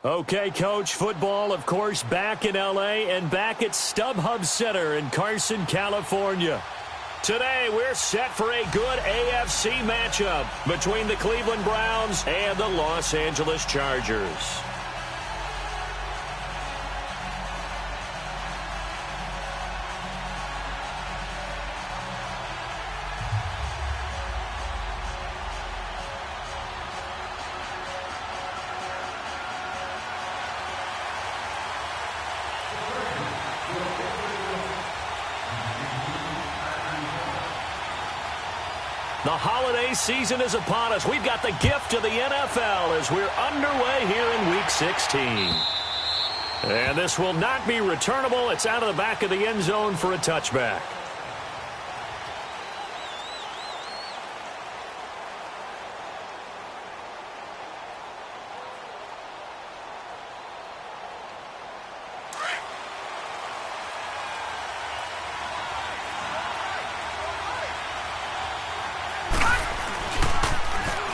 Okay, Coach, football, of course, back in L.A. and back at StubHub Center in Carson, California. Today, we're set for a good AFC matchup between the Cleveland Browns and the Los Angeles Chargers. The holiday season is upon us. We've got the gift of the NFL as we're underway here in Week 16. And this will not be returnable. It's out of the back of the end zone for a touchback.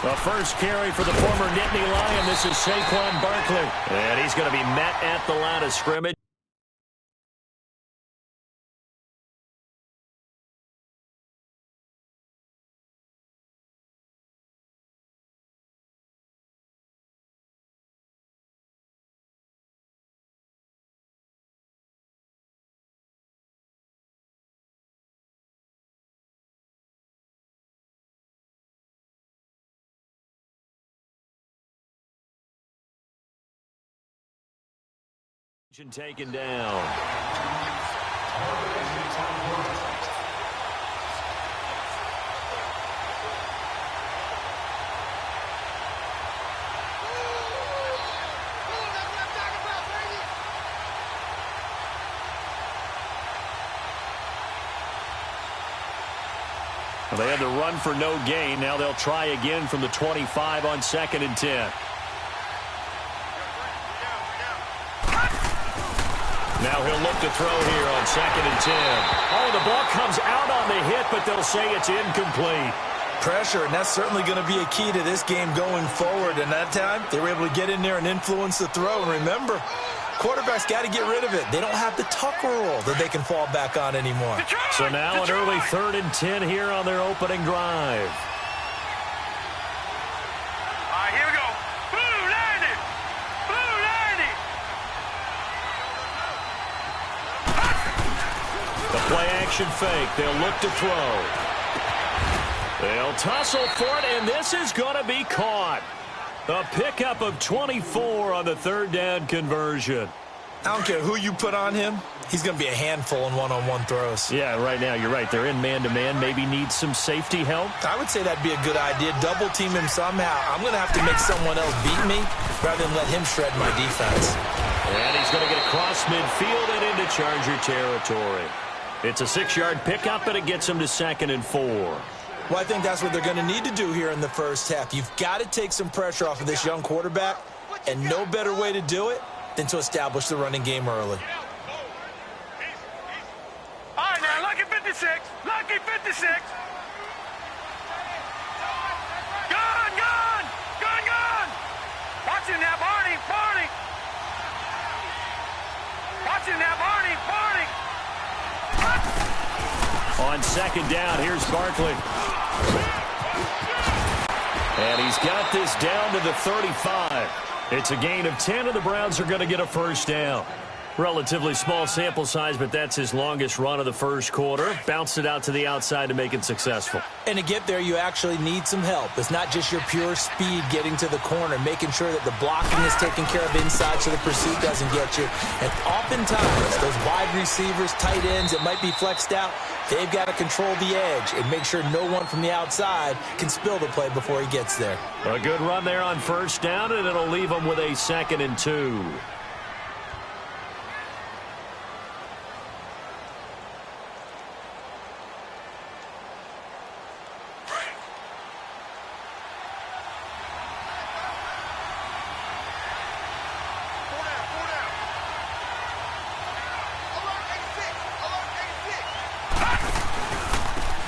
The first carry for the former Nittany Lion. This is Saquon Barkley. And he's going to be met at the line of scrimmage. Taken down. Well, they had to run for no gain. Now they'll try again from the 25 on 2nd and 10. Now he'll look to throw here on 2nd and 10. Oh, the ball comes out on the hit, but they'll say it's incomplete. Pressure, and that's certainly going to be a key to this game going forward. And that time, they were able to get in there and influence the throw. And remember, quarterbacks got to get rid of it. They don't have the Tucker rule that they can fall back on anymore. So now an early 3rd and 10 here on their opening drive. Play-action fake. They'll look to throw. They'll tussle for it, and this is going to be caught. A pickup of 24 on the 3rd down conversion. I don't care who you put on him. He's going to be a handful in one-on-one throws. Yeah, right now, you're right. They're in man-to-man. Maybe need some safety help. I would say that'd be a good idea. Double-team him somehow. I'm going to have to make someone else beat me rather than let him shred my defense. And he's going to get across midfield and into Charger territory. It's a 6-yard pickup, and it gets him to 2nd and 4. Well, I think that's what they're going to need to do here in the first half. You've got to take some pressure off of this young quarterback, and no better way to do it than to establish the running game early. All right, now, lucky 56. Lucky 56. Gun, gun. Gun, gun. Watch him now, Barney. Barney. Watch him now, Barney. Barney. On 2nd down, here's Barkley. And he's got this down to the 35. It's a gain of 10, and the Browns are going to get a 1st down. Relatively small sample size, but that's his longest run of the first quarter. Bounced it out to the outside to make it successful. And to get there, you actually need some help. It's not just your pure speed getting to the corner, making sure that the blocking is taken care of inside so the pursuit doesn't get you. And oftentimes, those wide receivers, tight ends that might be flexed out, they've got to control the edge and make sure no one from the outside can spill the play before he gets there. A good run there on 1st down, and it'll leave him with a 2nd and 2.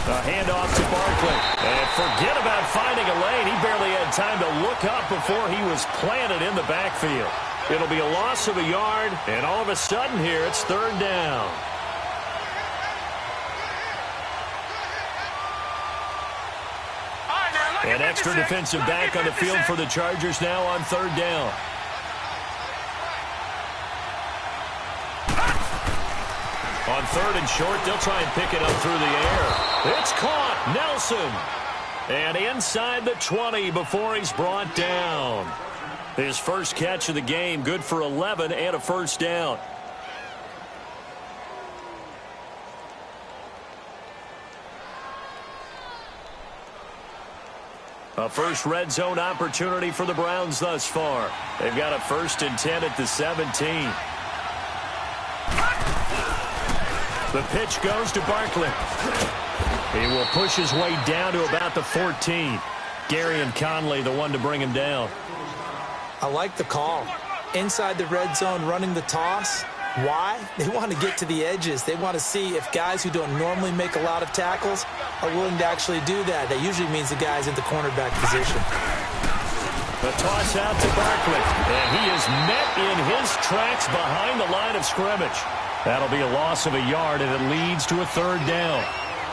A handoff to Barkley. And forget about finding a lane. He barely had time to look up before he was planted in the backfield. It'll be a loss of a yard, and all of a sudden here, it's third down. An extra defensive back on the field for the Chargers now on third down. On third and short, they'll try and pick it up through the air. It's caught. Nelson. And inside the 20 before he's brought down. His first catch of the game, good for 11 and a first down. A first red zone opportunity for the Browns thus far. They've got a 1st and 10 at the 17. The pitch goes to Barkley. He will push his way down to about the 14. Gary and Conley, the one to bring him down. I like the call. Inside the red zone, running the toss. Why? They want to get to the edges. They want to see if guys who don't normally make a lot of tackles are willing to actually do that. That usually means the guy's in the cornerback position. The toss out to Barkley, and he is met in his tracks behind the line of scrimmage. That'll be a loss of a yard, and it leads to a third down.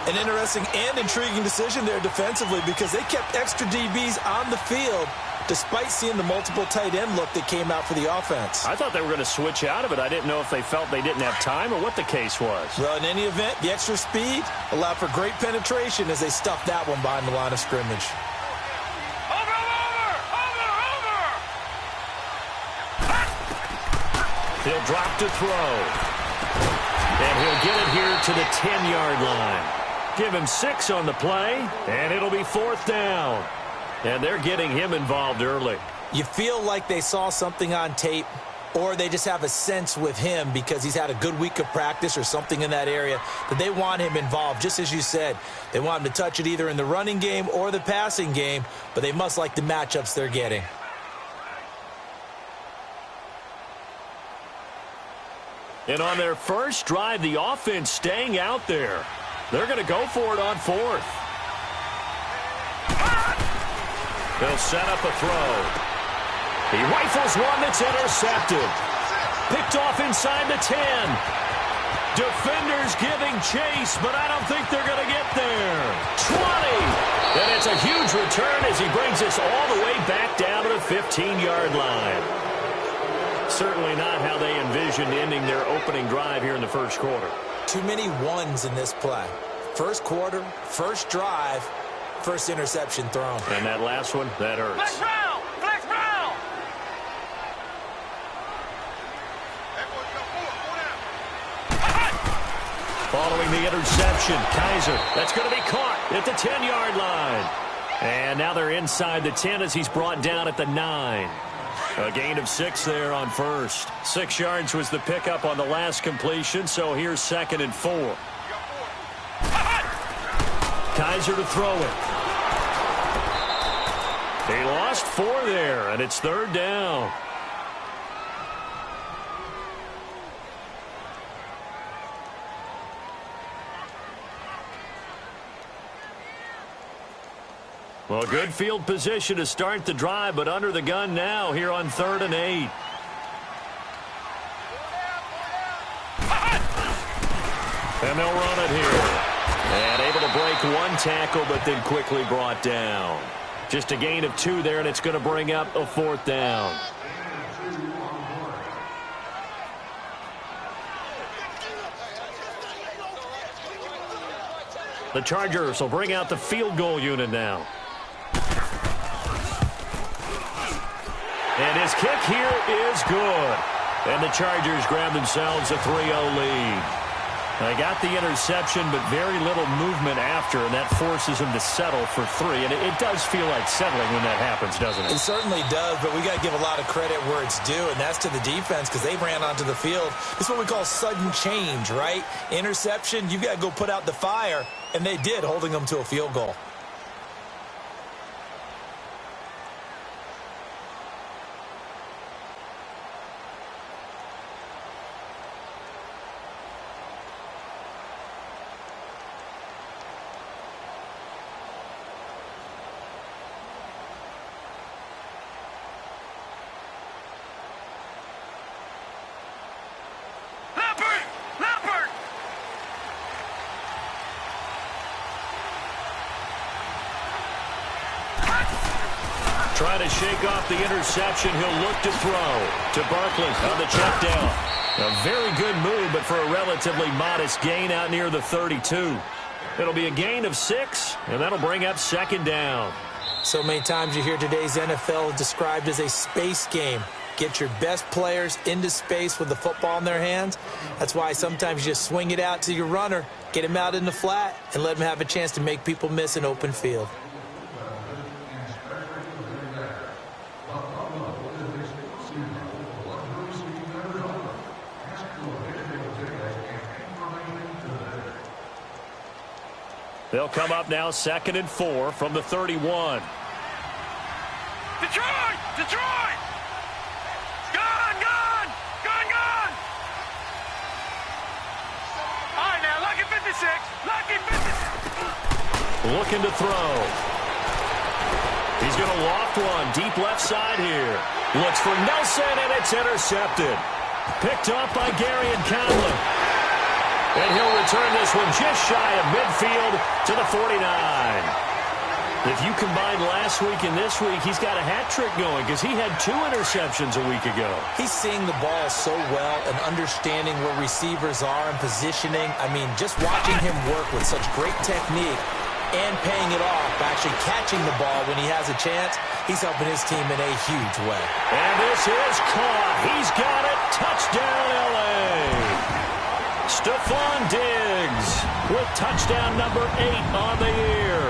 An interesting and intriguing decision there defensively because they kept extra DBs on the field despite seeing the multiple tight end look that came out for the offense. I thought they were going to switch out of it. I didn't know if they felt they didn't have time or what the case was. Well, in any event, the extra speed allowed for great penetration as they stuffed that one behind the line of scrimmage. He'll drop to throw. And he'll get it here to the 10-yard line. Give him 6 on the play, and it'll be 4th down. And they're getting him involved early. You feel like they saw something on tape, or they just have a sense with him because he's had a good week of practice or something in that area that they want him involved. Just as you said, they want him to touch it either in the running game or the passing game, but they must like the matchups they're getting. And on their first drive, the offense staying out there. They're going to go for it on 4th. They'll set up a throw. He rifles one that's intercepted. Picked off inside the 10. Defenders giving chase, but I don't think they're going to get there. 20. And it's a huge return as he brings us all the way back down to the 15-yard line. Certainly not how they envisioned ending their opening drive here in the first quarter. Too many ones in this play. First quarter, first drive, first interception thrown. And that last one, that hurts. Flex Brown! Flex Brown! Following the interception, Kaiser. That's going to be caught at the 10-yard line. And now they're inside the 10 as he's brought down at the 9. A gain of 6 there on first. 6 yards was the pickup on the last completion, so here's 2nd and 4. Kaiser to throw it. He lost 4 there, and it's 3rd down. Well, good field position to start the drive, but under the gun now here on 3rd and 8. And they'll run it here. And able to break one tackle, but then quickly brought down. Just a gain of 2 there, and it's going to bring up a 4th down. The Chargers will bring out the field goal unit now. And his kick here is good. And the Chargers grab themselves a 3-0 lead. They got the interception, but very little movement after, and that forces them to settle for 3. And it does feel like settling when that happens, doesn't it? It certainly does, but we got to give a lot of credit where it's due, and that's to the defense because they ran onto the field. It's what we call sudden change, right? Interception, you've got to go put out the fire, and they did, holding them to a field goal. Trying to shake off the interception. He'll look to throw to Barkley on the check down. A very good move, but for a relatively modest gain out near the 32. It'll be a gain of 6, and that'll bring up second down. So many times you hear today's NFL described as a space game. Get your best players into space with the football in their hands. That's why sometimes you just swing it out to your runner, get him out in the flat, and let him have a chance to make people miss an open field. They'll come up now 2nd and 4 from the 31. Detroit! Detroit! Gone! Gone! Gone! Gone! All right, now, lucky 56. Lucky 56. Looking to throw. He's going to loft one deep left side here. Looks for Nelson, and it's intercepted. Picked up by Gary and Conley. And he'll return this one just shy of midfield to the 49. If you combine last week and this week, he's got a hat trick going because he had 2 interceptions a week ago. He's seeing the ball so well and understanding where receivers are and positioning. I mean, just watching him work with such great technique and paying it off by actually catching the ball when he has a chance, he's helping his team in a huge way. And this is caught. He's got it. Touchdown, L.A. Stephon Diggs with touchdown number 8 on the year.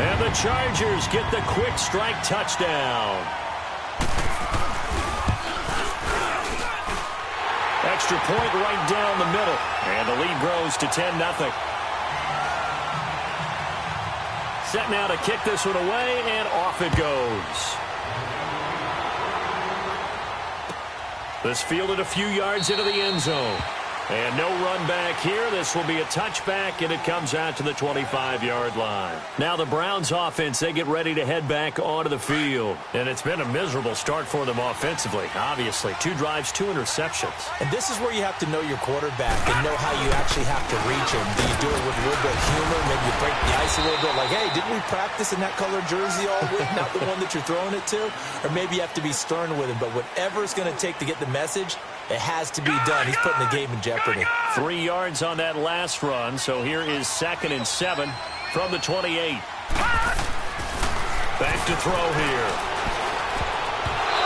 And the Chargers get the quick strike touchdown. Extra point right down the middle. And the lead grows to 10-0. Set now to kick this one away, and off it goes. This fielded a few yards into the end zone. And no run back here. This will be a touchback, and it comes out to the 25-yard line. Now the Browns offense, they get ready to head back onto the field. And it's been a miserable start for them offensively, obviously. 2 drives, 2 interceptions. And this is where you have to know your quarterback and know how you actually have to reach him. Do you do it with a little bit of humor? Maybe you break the ice a little bit like, hey, didn't we practice in that colored jersey all week, not the one that you're throwing it to? Or maybe you have to be stern with him. But whatever it's going to take to get the message, it has to be done. He's putting the game in jeopardy. 3 yards on that last run, so here is 2nd and 7 from the 28. Back to throw here.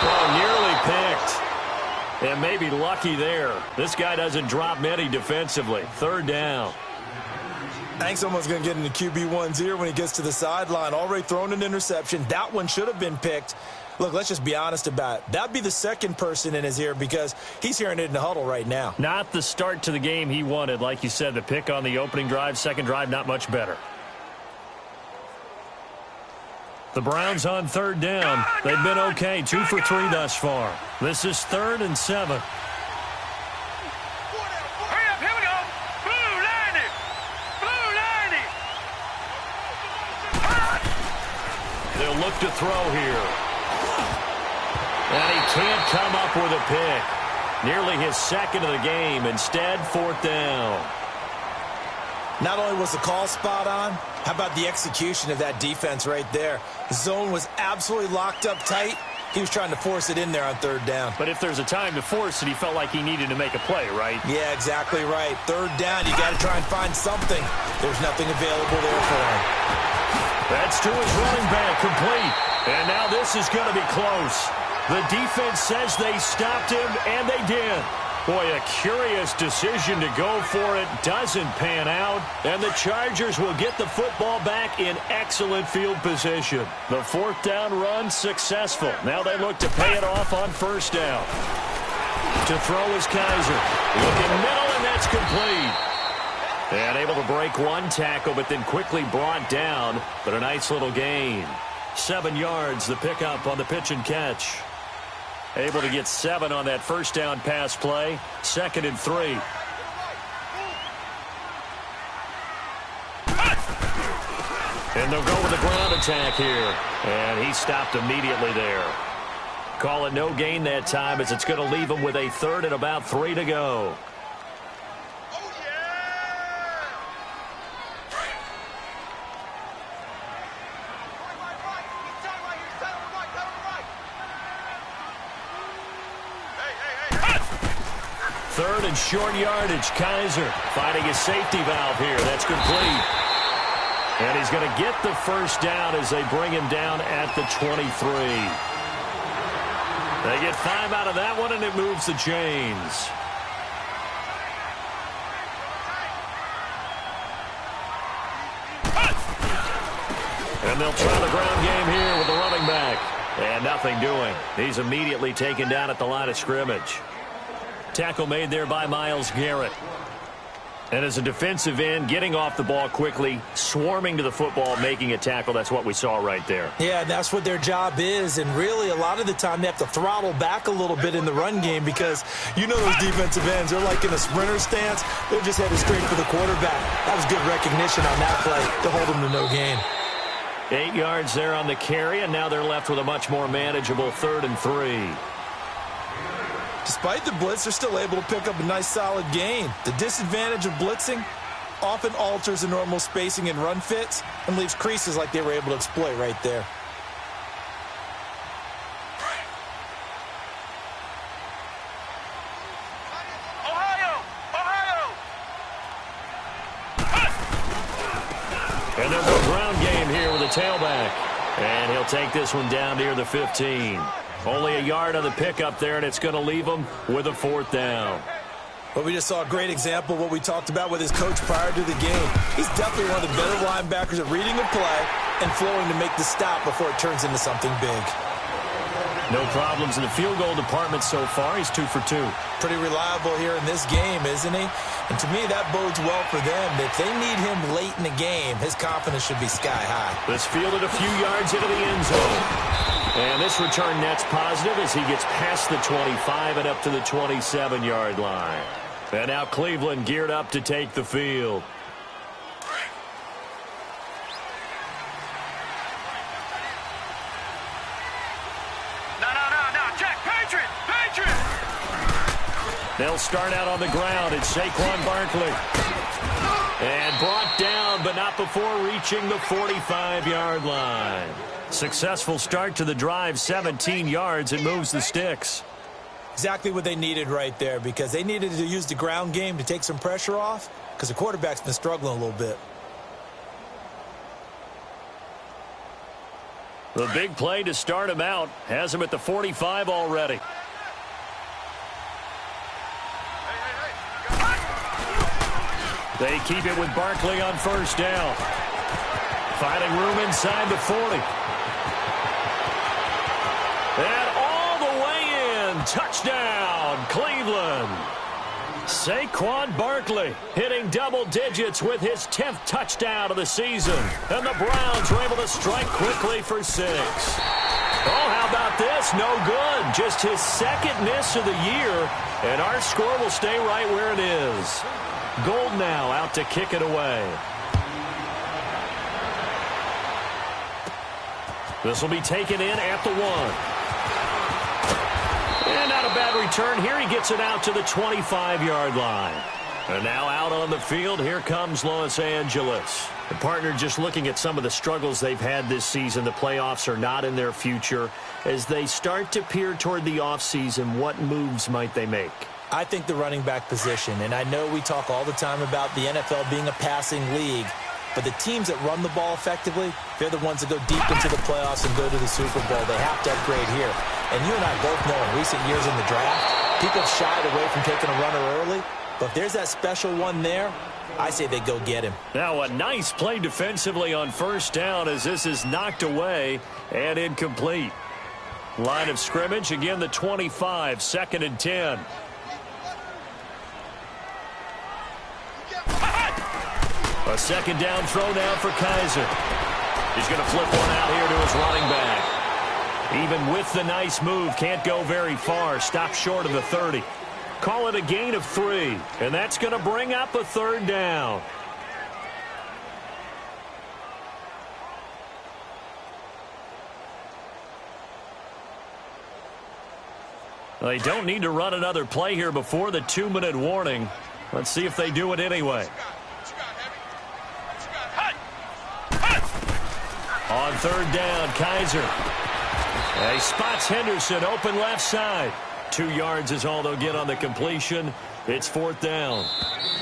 Oh, nearly picked. And maybe lucky there. This guy doesn't drop many defensively. 3rd down. Hank's almost going to get into QB1's ear when he gets to the sideline. Already thrown an interception. That one should have been picked. Look, let's just be honest about it. That'd be the second person in his ear because he's hearing it in the huddle right now. Not the start to the game he wanted. Like you said, the pick on the opening drive, second drive, not much better. The Browns on 3rd down. They've been okay, 2 for 3 thus far. This is 3rd and 7. Hurry up, here we go. Blue, line it. Blue, line it. They'll look to throw here. And he can't come up with a pick. Nearly his 2nd of the game. Instead, 4th down. Not only was the call spot on, how about the execution of that defense right there? The zone was absolutely locked up tight. He was trying to force it in there on 3rd down. But if there's a time to force it, he felt like he needed to make a play, right? Yeah, exactly right. 3rd down, you got to try and find something. There's nothing available there for him. That's to his running back, complete. And now this is going to be close. The defense says they stopped him, and they did. Boy, a curious decision to go for it. Doesn't pan out. And the Chargers will get the football back in excellent field position. The 4th down run successful. Now they look to pay it off on 1st down. To throw is Kaiser. Looking middle, and that's complete. And able to break one tackle, but then quickly brought down. But a nice little gain. 7 yards, the pickup on the pitch and catch. Able to get 7 on that 1st down pass play. 2nd and 3. And they'll go with the ground attack here. And he stopped immediately there. Call it no gain that time as it's going to leave him with a 3rd and about 3 to go. Third and short yardage. Kaiser finding his safety valve here. That's complete. And he's going to get the first down as they bring him down at the 23. They get 5 out of that one, and it moves the chains. And they'll try the ground game here with the running back. And nothing doing. He's immediately taken down at the line of scrimmage. Tackle made there by Myles Garrett. And as a defensive end, getting off the ball quickly, swarming to the football, making a tackle, that's what we saw right there. Yeah, that's what their job is. And really, a lot of the time, they have to throttle back a little bit in the run game because you know those defensive ends, they're like in a sprinter stance. They're just headed straight for the quarterback. That was good recognition on that play to hold them to no gain. 8 yards there on the carry, and now they're left with a much more manageable 3rd and 3. Despite the blitz, they're still able to pick up a nice solid gain. The disadvantage of blitzing often alters the normal spacing and run fits and leaves creases like they were able to exploit right there. And they'll go ground game here with a tailback. And he'll take this one down near the 15. Only a yard on the pickup there, and it's going to leave him with a 4th down. But we just saw a great example of what we talked about with his coach prior to the game. He's definitely one of the better linebackers at reading a play and flowing to make the stop before it turns into something big. No problems in the field goal department so far. He's 2 for 2. Pretty reliable here in this game, isn't he? And to me, that bodes well for them. If they need him late in the game, his confidence should be sky high. This fielded a few yards into the end zone. And this return net's positive as he gets past the 25 and up to the 27-yard line. And now Cleveland geared up to take the field. They'll start out on the ground. It's Saquon Barkley. And brought down, but not before reaching the 45-yard line. Successful start to the drive, 17 yards. It moves the sticks. Exactly what they needed right there because they needed to use the ground game to take some pressure off because the quarterback's been struggling a little bit. The big play to start him out has him at the 45 already. They keep it with Barkley on 1st down. Finding room inside the 40. And all the way in. Touchdown, Cleveland. Saquon Barkley hitting double digits with his 10th touchdown of the season. And the Browns are able to strike quickly for 6. Oh, how about this? No good. Just his 2nd miss of the year. And our score will stay right where it is. Gold now out to kick it away. This will be taken in at the 1. And not a bad return here. He gets it out to the 25-yard line. And now out on the field, here comes Los Angeles. The partner just looking at some of the struggles they've had this season. The playoffs are not in their future. As they start to peer toward the offseason, what moves might they make? I think the running back position, and I know we talk all the time about the NFL being a passing league, but the teams that run the ball effectively, they're the ones that go deep into the playoffs and go to the Super Bowl. They have to upgrade here. And you and I both know in recent years in the draft, people have shied away from taking a runner early, but if there's that special one there, I say they go get him. Now a nice play defensively on 1st down as this is knocked away and incomplete. Line of scrimmage, again the 25, 2nd and 10. A 2nd down throw now for Kaiser. He's going to flip one out here to his running back. Even with the nice move, can't go very far. Stop short of the 30. Call it a gain of 3. And that's going to bring up a 3rd down. They don't need to run another play here before the 2-minute warning. Let's see if they do it anyway. On 3rd down, Kaiser. He spots Henderson open left side. 2 yards is all they'll get on the completion. It's 4th down.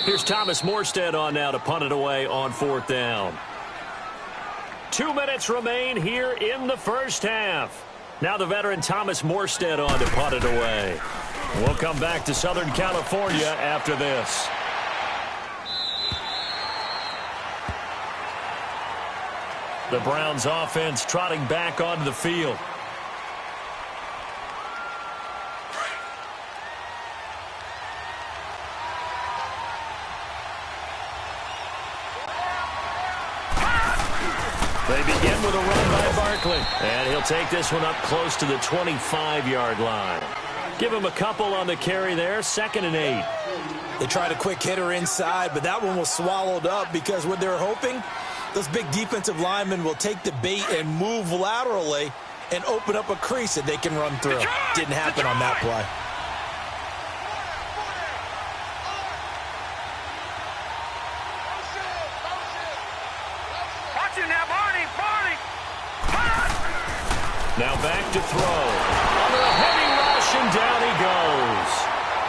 Here's Thomas Morstead on now to punt it away on 4th down. 2 minutes remain here in the first half. Now the veteran Thomas Morstead on to punt it away. We'll come back to Southern California after this. The Browns offense trotting back onto the field. They begin with a run by Barkley. And he'll take this one up close to the 25-yard line. Give him a couple on the carry there. 2nd and 8. They tried a quick hitter inside, but that one was swallowed up because what they're hoping, those big defensive linemen will take the bait and move laterally and open up a crease that they can run through. Didn't happen on that play. Now back to throw. Under a heavy rush, and down he goes.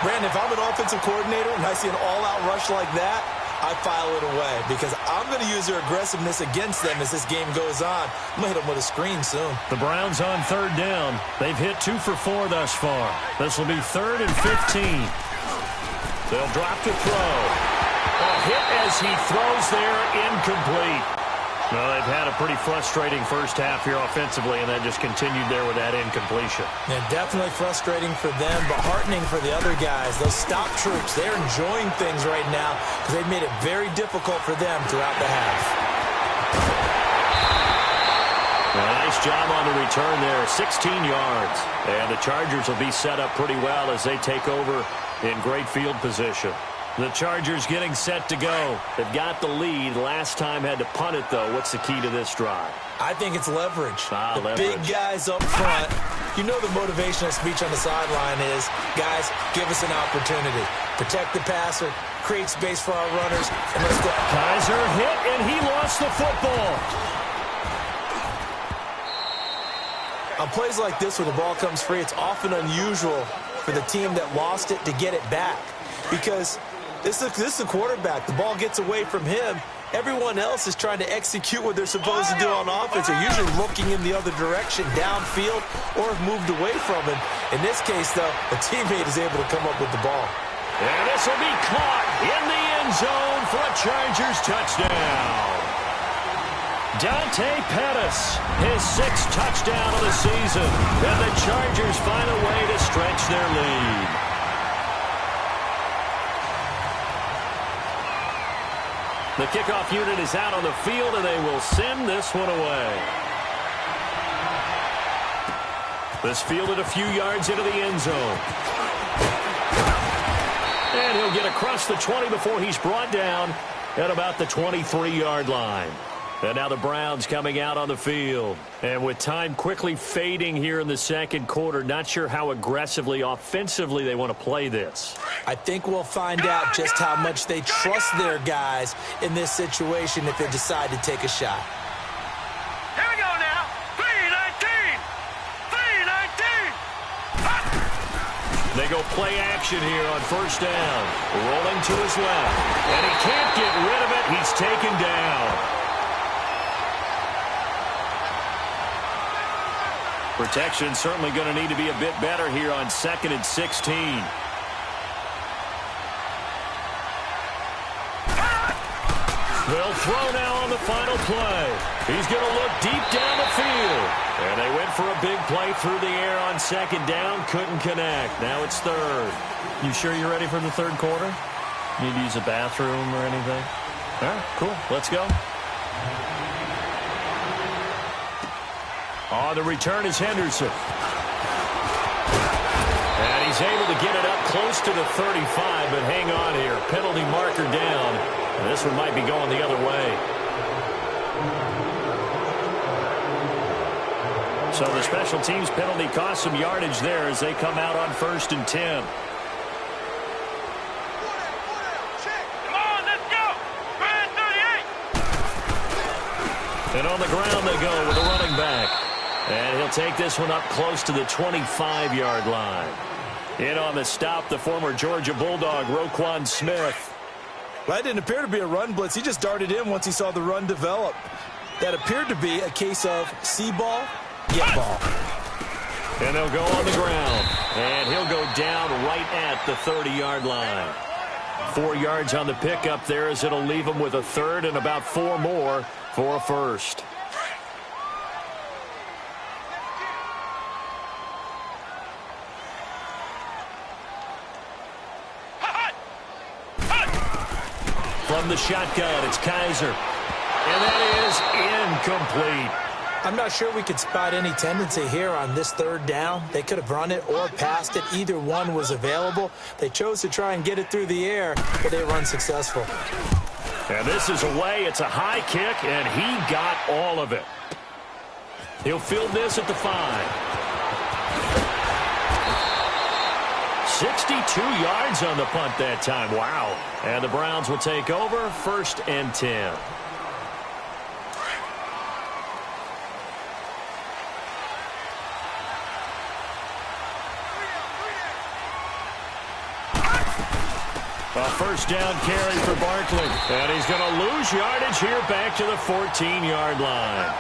Brandon, if I'm an offensive coordinator and I see an all-out rush like that, I file it away because I'm going to use their aggressiveness against them as this game goes on. I'm going to hit them with a screen soon. The Browns on 3rd down. They've hit 2 for 4 thus far. This will be 3rd and 15. They'll drop to throw. A hit as he throws there, incomplete. Well, they've had a pretty frustrating first half here offensively, and that just continued there with that incompletion. Yeah, definitely frustrating for them, but heartening for the other guys. Those stop troops, they're enjoying things right now because they've made it very difficult for them throughout the half. A nice job on the return there, 16 yards. And the Chargers will be set up pretty well as they take over in great field position. The Chargers getting set to go. They've got the lead. Last time had to punt it, though. What's the key to this drive? I think it's leverage. Leverage. Big guys up front. You know the motivational speech on the sideline is, guys, give us an opportunity. Protect the passer, create space for our runners, and let's go. Kaiser hit, and he lost the football. On plays like this where the ball comes free, it's often unusual for the team that lost it to get it back because this is the quarterback. The ball gets away from him. Everyone else is trying to execute what they're supposed to do on offense. They're usually looking in the other direction, downfield, or have moved away from him. In this case, though, a teammate is able to come up with the ball. And this will be caught in the end zone for a Chargers touchdown. Dante Pettis, his 6th touchdown of the season. And the Chargers find a way to stretch their lead. The kickoff unit is out on the field, and they will send this one away. This fielded a few yards into the end zone. And he'll get across the 20 before he's brought down at about the 23-yard line. And now the Browns coming out on the field. And with time quickly fading here in the second quarter, not sure how aggressively, offensively they want to play this. I think we'll find out just how much they trust their guys in this situation if they decide to take a shot. Here we go now. 3-19. 3-19. They go play action here on 1st down. Rolling to his left. And he can't get rid of it. He's taken down. Protection certainly going to need to be a bit better here on 2nd and 16. They'll throw now on the final play. He's going to look deep down the field. And they went for a big play through the air on 2nd down. Couldn't connect. Now it's 3rd. You sure you're ready for the 3rd quarter? Need to use a bathroom or anything? All right, cool. Let's go. On the return is Henderson. And he's able to get it up close to the 35, but hang on here. Penalty marker down. And this one might be going the other way. So the special teams penalty cost some yardage there as they come out on 1st and 10. Come on, let's go. 38. And on the ground they go with a running back. And he'll take this one up close to the 25-yard line. In on the stop, the former Georgia Bulldog, Roquan Smith. Well, that didn't appear to be a run blitz. He just darted in once he saw the run develop. That appeared to be a case of see ball, get ball. And they'll go on the ground. And he'll go down right at the 30-yard line. 4 yards on the pickup there as it'll leave him with a third and about 4 more for a first. From the shotgun, it's Kaiser. And that is incomplete. I'm not sure we could spot any tendency here on this third down. They could have run it or passed it. Either one was available. They chose to try and get it through the air, but they were unsuccessful. And this is away. It's a high kick, and he got all of it. He'll field this at the 5. 62 yards on the punt that time. Wow. And the Browns will take over 1st and 10. A first down carry for Barkley. And he's going to lose yardage here back to the 14-yard line.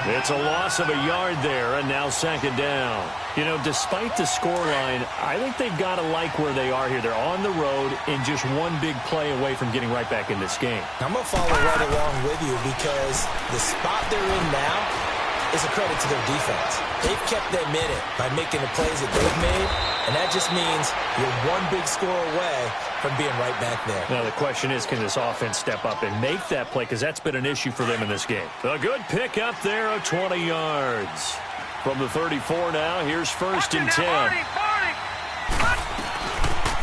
It's a loss of a yard there, and now 2nd down. You know, despite the scoreline, I think they've got to like where they are here. They're on the road and just one big play away from getting right back in this game. I'm going to follow right along with you because the spot they're in now is a credit to their defense. They've kept them in it by making the plays that they've made, and that just means you're one big score away from being right back there. Now, the question is, can this offense step up and make that play? Because that's been an issue for them in this game. A good pick up there of 20 yards. From the 34 now, here's 1st and 10.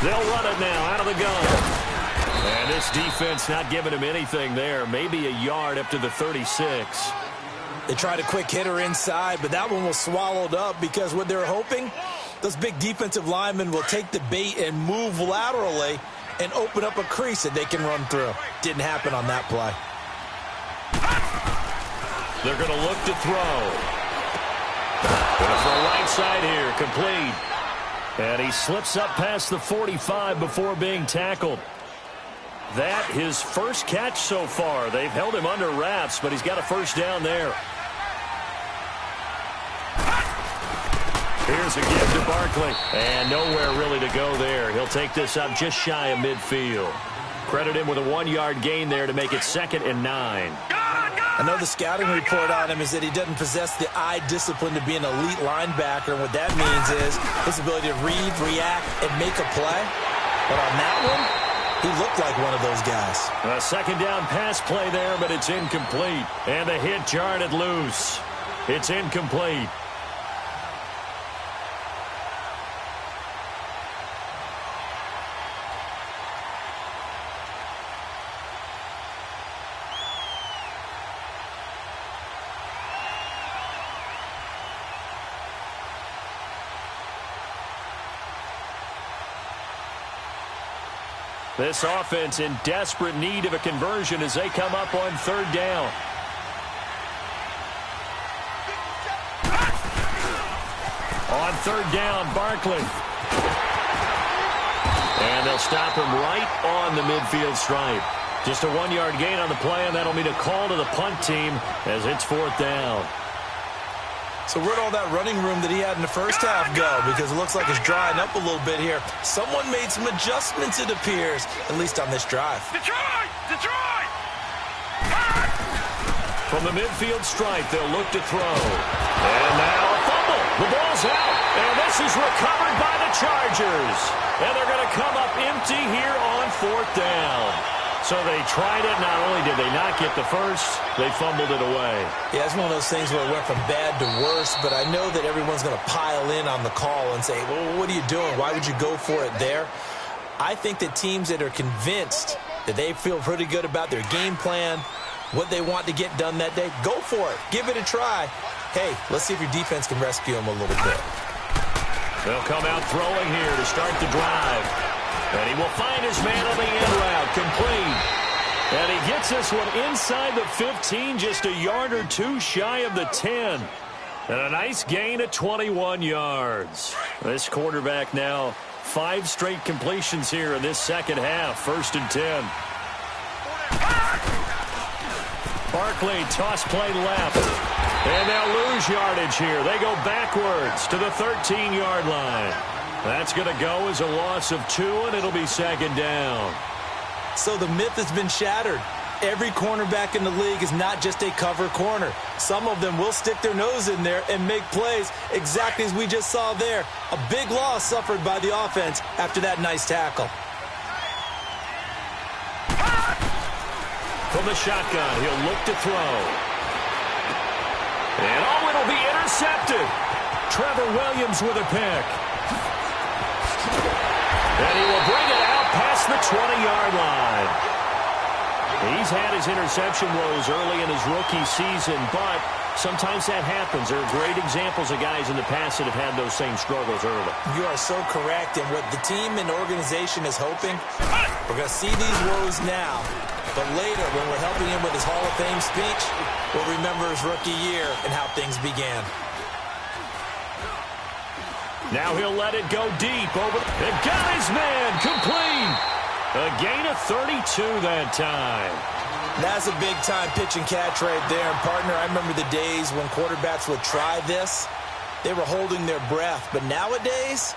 They'll run it now out of the gun. And this defense not giving him anything there. Maybe a yard up to the 36. They tried a quick hitter inside, but that one was swallowed up because what they're hoping, those big defensive linemen will take the bait and move laterally and open up a crease that they can run through. Didn't happen on that play. They're going to look to throw. Going to throw right side here, complete. And he slips up past the 45 before being tackled. That his first catch so far. They've held him under wraps, but he's got a first down there. Here's a give to Barkley. And nowhere really to go there. He'll take this up just shy of midfield. Credit him with a 1-yard gain there to make it 2nd and 9. I know the scouting report on him is that he doesn't possess the eye discipline to be an elite linebacker. And what that means is his ability to read, react, and make a play. But on that one, he looked like one of those guys. A 2nd down pass play there, but it's incomplete. And the hit jarred it loose. It's incomplete. This offense in desperate need of a conversion as they come up on 3rd down. On 3rd down, Barkley. And they'll stop him right on the midfield stripe. Just a 1-yard gain on the play, and that'll mean a call to the punt team as it's 4th down. So where'd all that running room that he had in the first half go? Because it looks like it's drying up a little bit here. Someone made some adjustments, it appears, at least on this drive. Detroit! Detroit! From the midfield stripe, they'll look to throw. And now a fumble. The ball's out. And this is recovered by the Chargers. And they're going to come up empty here on 4th down. So they tried it. Not only did they not get the first, they fumbled it away. Yeah, it's one of those things where it went from bad to worse, but I know that everyone's going to pile in on the call and say, well, what are you doing? Why would you go for it there? I think that teams that are convinced that they feel pretty good about their game plan, what they want to get done that day, go for it. Give it a try. Hey, let's see if your defense can rescue them a little bit. They'll come out throwing here to start the drive. And he will find his man on the end route, complete. And he gets this one inside the 15, just a yard or two shy of the 10. And a nice gain of 21 yards. This quarterback now 5 straight completions here in this second half. 1st and 10. Barkley, toss play left. And they'll lose yardage here. They go backwards to the 13-yard line. That's going to go as a loss of 2, and it'll be 2nd down. So the myth has been shattered. Every cornerback in the league is not just a cover corner. Some of them will stick their nose in there and make plays exactly as we just saw there. A big loss suffered by the offense after that nice tackle. From the shotgun, he'll look to throw. And it'll be intercepted. Trevor Williams with a pick. And he will bring it out past the 20-yard line. He's had his interception woes early in his rookie season, but sometimes that happens. There are great examples of guys in the past that have had those same struggles early. You are so correct, and what the team and organization is hoping, we're going to see these woes now, but later when we're helping him with his Hall of Fame speech, we'll remember his rookie year and how things began. Now he'll let it go deep over and got his man complete. A gain of 32 that time. That's a big-time pitch and catch right there. And, partner, I remember the days when quarterbacks would try this. They were holding their breath. But nowadays,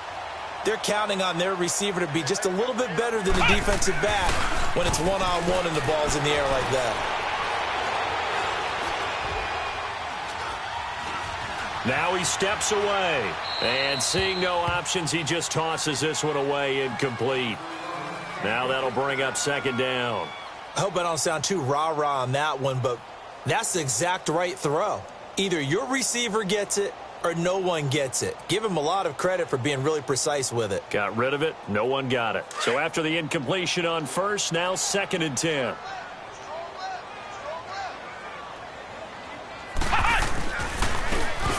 they're counting on their receiver to be just a little bit better than the defensive back when it's one-on-one and the ball's in the air like that. Now he steps away. And seeing no options, he just tosses this one away incomplete. Now that'll bring up 2nd down. I hope I don't sound too rah-rah on that one, but that's the exact right throw. Either your receiver gets it or no one gets it. Give him a lot of credit for being really precise with it. Got rid of it. No one got it. So after the incompletion on first, now 2nd and 10.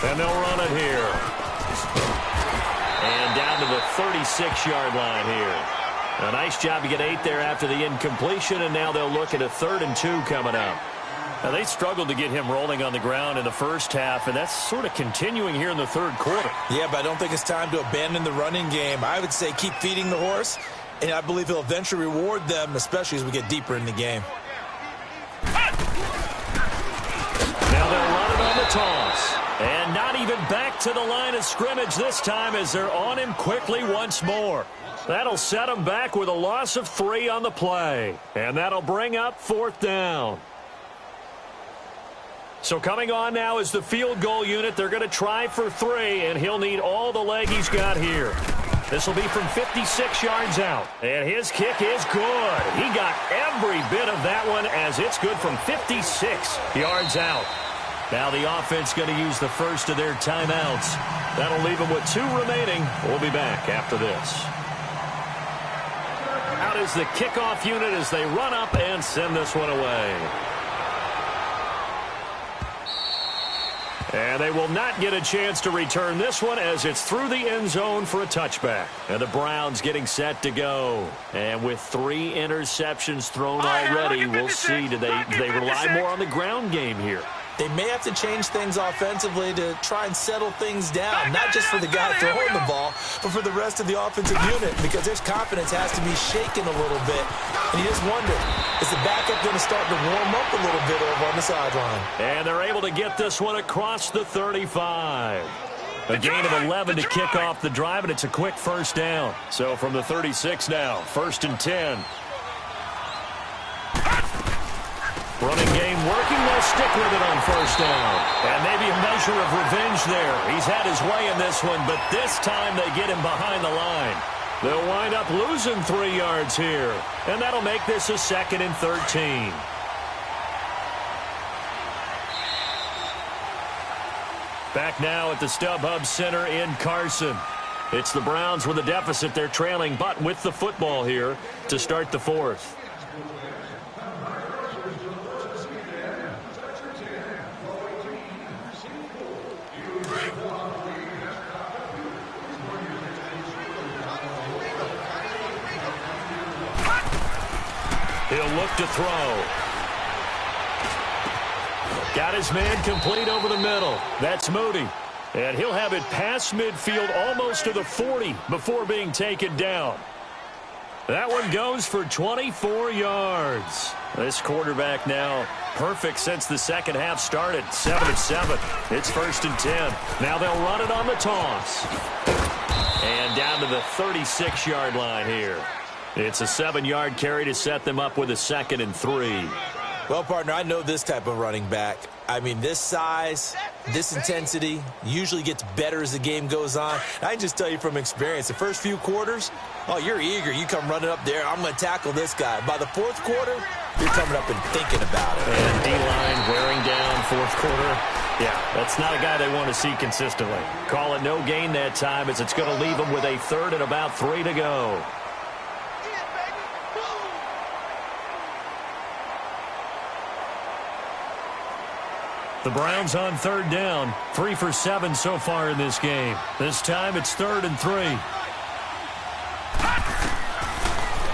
And they'll run it here. And down to the 36-yard line here. A nice job to get 8 there after the incompletion, and now they'll look at a 3rd and 2 coming up. Now, they struggled to get him rolling on the ground in the first half, and that's sort of continuing here in the 3rd quarter. Yeah, but I don't think it's time to abandon the running game. I would say keep feeding the horse, and I believe he'll eventually reward them, especially as we get deeper in the game. Now they'll run it on the toss. And not even back to the line of scrimmage this time as they're on him quickly once more. That'll set him back with a loss of 3 on the play. And that'll bring up 4th down. So coming on now is the field goal unit. They're going to try for 3, and he'll need all the leg he's got here. This will be from 56 yards out. And his kick is good. He got every bit of that one as it's good from 56 yards out. Now the offense going to use the first of their timeouts. That'll leave them with 2 remaining. We'll be back after this. Out is the kickoff unit as they run up and send this one away. And they will not get a chance to return this one as it's through the end zone for a touchback. And the Browns getting set to go. And with 3 interceptions thrown already, we'll see. Do they rely more on the ground game here? They may have to change things offensively to try and settle things down, not just for the guy throwing the ball, but for the rest of the offensive unit, because their confidence has to be shaken a little bit. And you just wonder, is the backup going to start to warm up a little bit over on the sideline? And they're able to get this one across the 35. A gain of 11 to kick off the drive, and it's a quick 1st down. So from the 36 now, 1st and 10. Running game working. They'll stick with it on 1st down. And maybe a measure of revenge there. He's had his way in this one, but this time they get him behind the line. They'll wind up losing 3 yards here. And that'll make this a 2nd and 13. Back now at the StubHub Center in Carson. It's the Browns with a deficit. They're trailing, but with the football here to start the 4th. He'll look to throw. Got his man complete over the middle. That's Moody. And he'll have it past midfield almost to the 40 before being taken down. That one goes for 24 yards. This quarterback now perfect since the second half started. 7 of 7. It's 1st and 10. Now they'll run it on the toss. And down to the 36-yard line here. It's a 7-yard carry to set them up with a 2nd and 3. Well, partner, I know this type of running back. I mean, this size, this intensity usually gets better as the game goes on. I can just tell you from experience, the first few quarters, oh, you're eager. You come running up there, I'm going to tackle this guy. By the 4th quarter, you're coming up and thinking about it. And D-line wearing down 4th quarter. Yeah, that's not a guy they want to see consistently. Call it no gain that time as it's going to leave them with a 3rd and about 3 to go. The Browns on 3rd down. 3 for 7 so far in this game. This time it's 3rd and 3.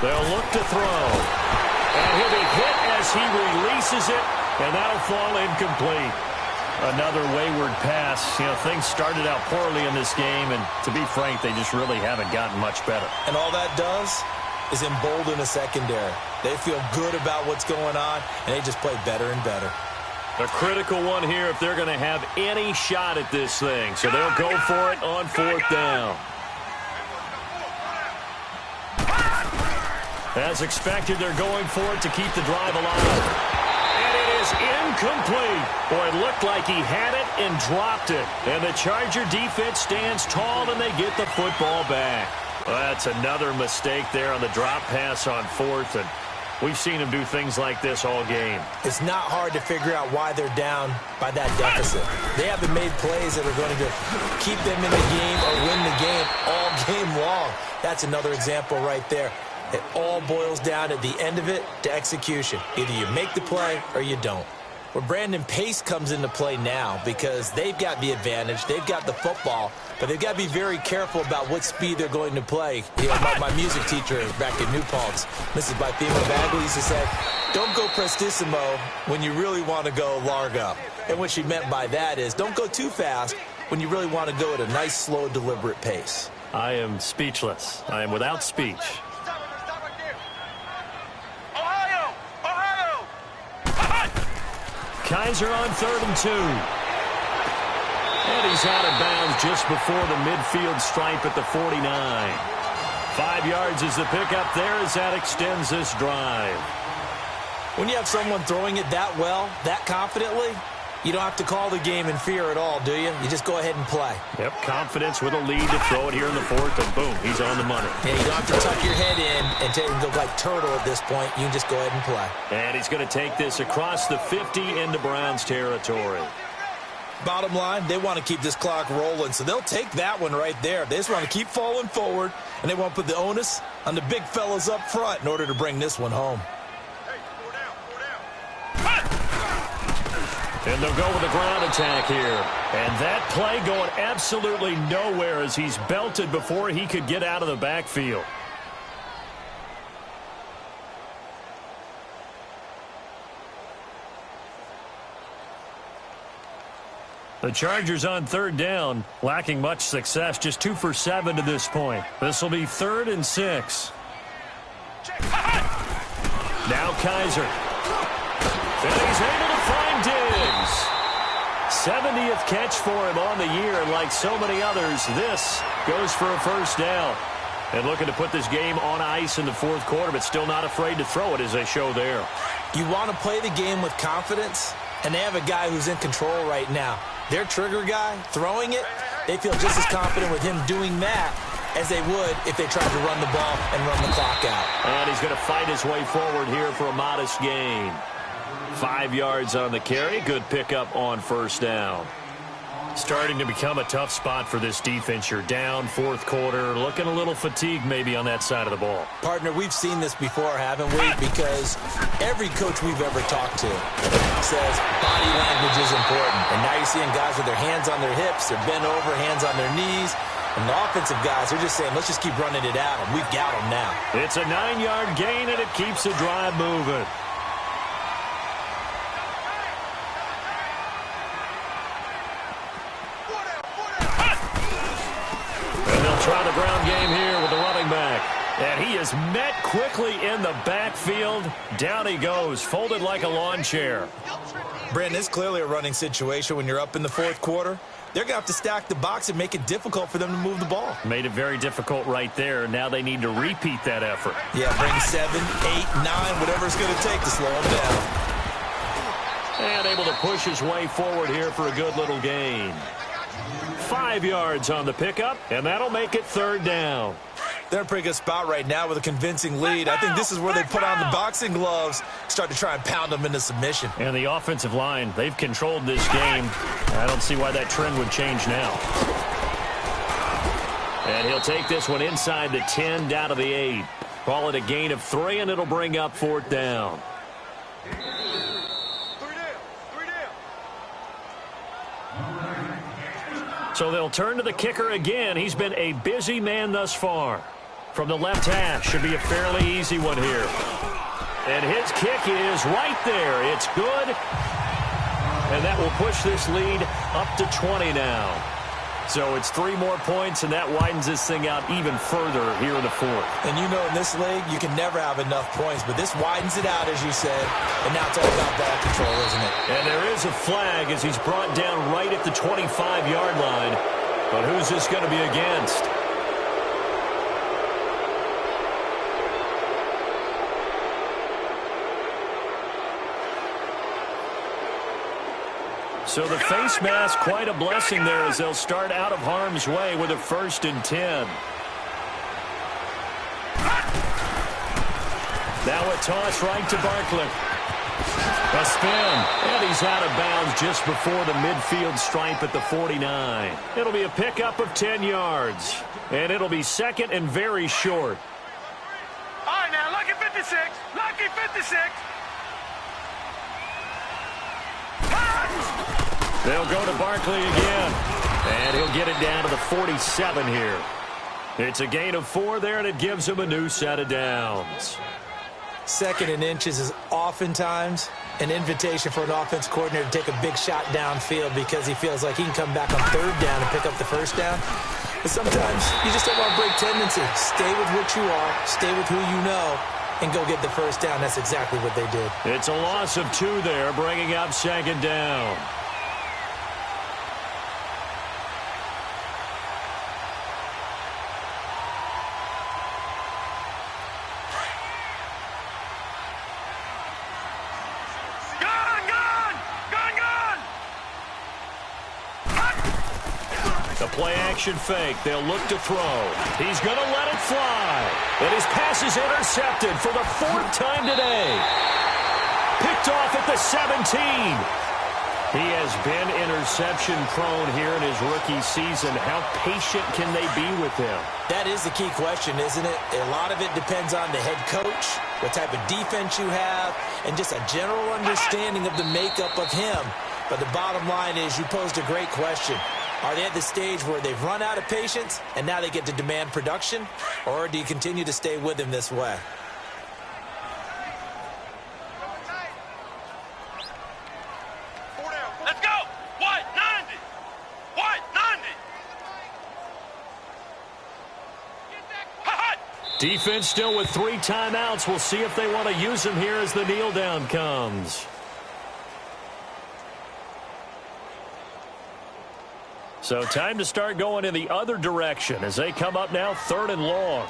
They'll look to throw. And he'll be hit as he releases it, and that'll fall incomplete. Another wayward pass. You know, things started out poorly in this game, and to be frank, they just really haven't gotten much better. And all that does is embolden the secondary. They feel good about what's going on, and they just play better and better. A critical one here if they're going to have any shot at this thing. So they'll go for it on 4th down. As expected, they're going for it to keep the drive alive. And it is incomplete. Boy, it looked like he had it and dropped it. And the Charger defense stands tall and they get the football back. Well, that's another mistake there on the drop pass on 4th. And we've seen him do things like this all game. It's not hard to figure out why they're down by that deficit. They haven't made plays that are going to keep them in the game or win the game all game long. That's another example right there. It all boils down at the end of it to execution. Either you make the play or you don't. Where Brandon Pace comes into play now because they've got the advantage, they've got the football, but they've got to be very careful about what speed they're going to play. You know, my music teacher back in New Paltz, Mrs. Bythema Bagley, used to say, don't go prestissimo when you really want to go largo. And what she meant by that is don't go too fast when you really want to go at a nice, slow, deliberate pace. I am speechless. I am without speech. Kizer on 3rd and 2. And he's out of bounds just before the midfield stripe at the 49. 5 yards is the pickup there as that extends this drive. When you have someone throwing it that well, that confidently, you don't have to call the game in fear at all, do you? You just go ahead and play. Yep, confidence with a lead to throw it here in the 4th, and boom, he's on the money. Yeah, you don't have to tuck your head in and go like turtle at this point. You can just go ahead and play. And he's going to take this across the 50 into Browns territory. Bottom line, they want to keep this clock rolling, so they'll take that one right there. They just want to keep falling forward, and they want to put the onus on the big fellas up front in order to bring this one home. And they'll go with a ground attack here. And that play going absolutely nowhere as he's belted before he could get out of the backfield. The Chargers on 3rd down, lacking much success, just 2 for 7 to this point. This will be 3rd and 6. Now Kizer. And he's able to find Diggs. 70th catch for him on the year, and like so many others, this goes for a 1st down. And looking to put this game on ice in the 4th quarter, but still not afraid to throw it as they show there. You want to play the game with confidence, and they have a guy who's in control right now. Their trigger guy, throwing it, they feel just as confident with him doing that as they would if they tried to run the ball and run the clock out. And he's going to fight his way forward here for a modest gain. 5 yards on the carry. Good pickup on 1st down. Starting to become a tough spot for this defense. You're down 4th quarter. Looking a little fatigued maybe on that side of the ball. Partner, we've seen this before, haven't we? Because every coach we've ever talked to says body language is important. And now you're seeing guys with their hands on their hips, they're bent over, hands on their knees. And the offensive guys, they're just saying, let's just keep running it at them. We've got them now. It's a 9-yard gain, and it keeps the drive moving. is met quickly in the backfield. Down he goes, folded like a lawn chair. Brandon, it's clearly a running situation when you're up in the fourth quarter. They're going to have to stack the box and make it difficult for them to move the ball. Made it very difficult right there. Now they need to repeat that effort. Yeah, bring 7, 8, 9, whatever it's going to take to slow them down. And able to push his way forward here for a good little gain. 5 yards on the pickup, and that'll make it third down. They're in a pretty good spot right now with a convincing lead. I think this is where they put on the boxing gloves, start to try and pound them into submission. And the offensive line, they've controlled this game. I don't see why that trend would change now. And he'll take this one inside the 10, down to the 8. Call it a gain of 3, and it'll bring up fourth down. So they'll turn to the kicker again. He's been a busy man thus far. From the left hash, should be a fairly easy one here. And his kick is right there. It's good. And that will push this lead up to 20 now. So it's 3 more points, and that widens this thing out even further here in the fourth. And you know in this league, you can never have enough points, but this widens it out, as you said. And now it's all about ball control, isn't it? And there is a flag as he's brought down right at the 25-yard line. But who's this going to be against? So the face mask, quite a blessing there as they'll start out of harm's way with a 1st and 10. Now a toss right to Barkley. A spin, and he's out of bounds just before the midfield stripe at the 49. It'll be a pickup of 10 yards, and it'll be 2nd and very short. All right, now, lucky 56. Lucky 56. They'll go to Barkley again, and he'll get it down to the 47 here. It's a gain of 4 there, and it gives him a new set of downs. 2nd and inches is oftentimes an invitation for an offense coordinator to take a big shot downfield because he feels like he can come back on 3rd down and pick up the 1st down. But sometimes you just don't want to break tendency. Stay with what you are, stay with who you know, and go get the 1st down. That's exactly what they did. It's a loss of 2 there, bringing up 2nd down. Play-action fake. They'll look to throw. He's going to let it fly. And his pass is intercepted for the 4th time today. Picked off at the 17. He has been interception-prone here in his rookie season. How patient can they be with him? That is the key question, isn't it? A lot of it depends on the head coach, what type of defense you have, and just a general understanding of the makeup of him. But the bottom line is you posed a great question. Are they at the stage where they've run out of patience and now they get to demand production? Or do you continue to stay with him this way? Let's go! White, 90! White, 90! Defense still with 3 timeouts. We'll see if they want to use them here as the kneel down comes. So time to start going in the other direction as they come up now 3rd and long.